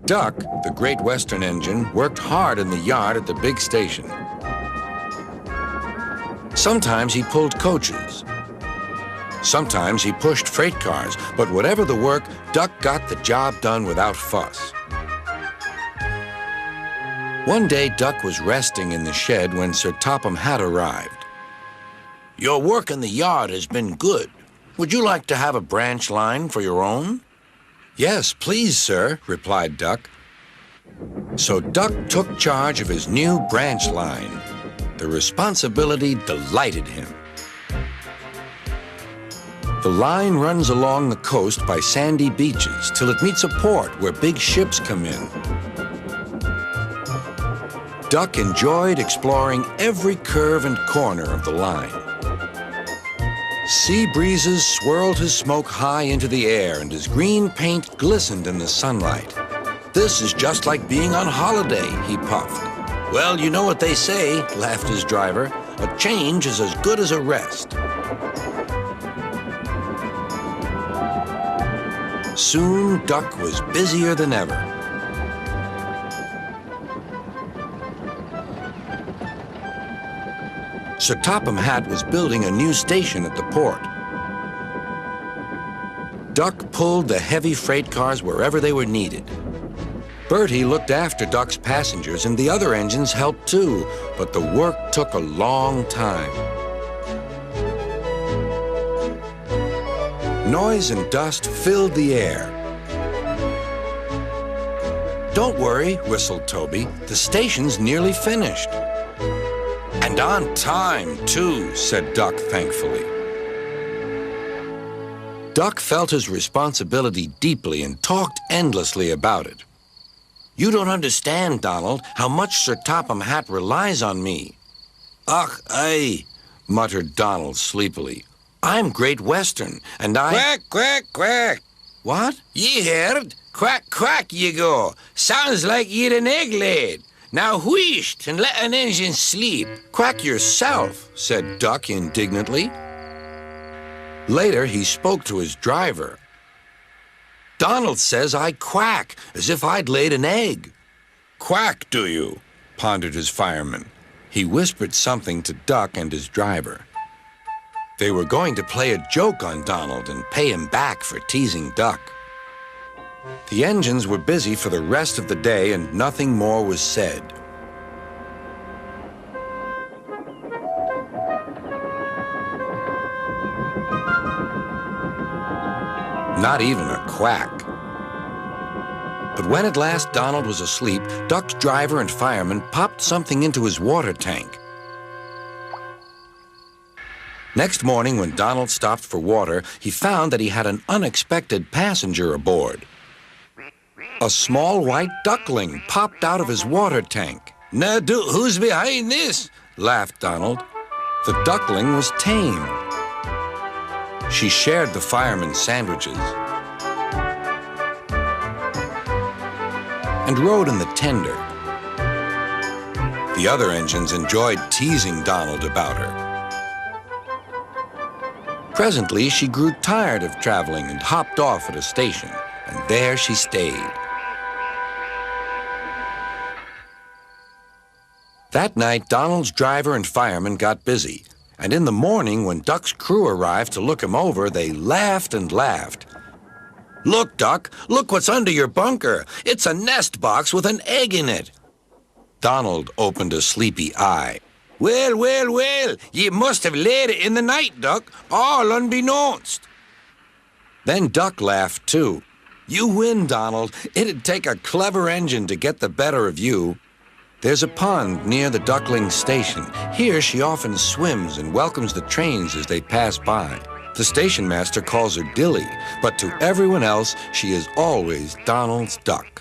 Duck, the Great Western engine, worked hard in the yard at the big station. Sometimes he pulled coaches. Sometimes he pushed freight cars, but whatever the work, Duck got the job done without fuss. One day, Duck was resting in the shed when Sir Topham Hatt arrived. "Your work in the yard has been good. Would you like to have a branch line for your own?" "Yes, please, sir," replied Duck. So Duck took charge of his new branch line. The responsibility delighted him. The line runs along the coast by sandy beaches till it meets a port where big ships come in. Duck enjoyed exploring every curve and corner of the line. Sea breezes swirled his smoke high into the air, and his green paint glistened in the sunlight. "This is just like being on holiday," he puffed. "Well, you know what they say," laughed his driver. "A change is as good as a rest." Soon, Duck was busier than ever. Sir Topham Hatt was building a new station at the port. Duck pulled the heavy freight cars wherever they were needed. Bertie looked after Duck's passengers, and the other engines helped too, but the work took a long time. Noise and dust filled the air. "Don't worry," whistled Toby. "The station's nearly finished." "And on time, too," said Duck thankfully. Duck felt his responsibility deeply and talked endlessly about it. "You don't understand, Donald, how much Sir Topham Hatt relies on me." "Ach, aye," muttered Donald sleepily. "I'm Great Western, and I—" "Quack, quack, quack." "What?" "Ye heard? Quack, quack, ye go. Sounds like ye'd an egg laid. Now wheesht and let an engine sleep." "Quack yourself," said Duck indignantly. Later, he spoke to his driver. "Donald says I quack, as if I'd laid an egg." "Quack, do you?" pondered his fireman. He whispered something to Duck and his driver. They were going to play a joke on Donald and pay him back for teasing Duck. The engines were busy for the rest of the day, and nothing more was said. Not even a quack. But when at last Donald was asleep, Duck's driver and fireman popped something into his water tank. Next morning, when Donald stopped for water, he found that he had an unexpected passenger aboard. A small white duckling popped out of his water tank. "Now, who's behind this?" laughed Donald. The duckling was tame. She shared the fireman's sandwiches and rode in the tender. The other engines enjoyed teasing Donald about her. Presently, she grew tired of traveling and hopped off at a station, and there she stayed. That night, Donald's driver and fireman got busy, and in the morning, when Duck's crew arrived to look him over, they laughed and laughed. "Look, Duck, look what's under your bunker. It's a nest box with an egg in it." Donald opened a sleepy eye. Well, well, well, ye must have laid it in the night, Duck, all unbeknownst." Then Duck laughed too. "You win, Donald. It'd take a clever engine to get the better of you." There's a pond near the duckling station. Here she often swims and welcomes the trains as they pass by. The station master calls her Dilly, but to everyone else, she is always Donald's duck.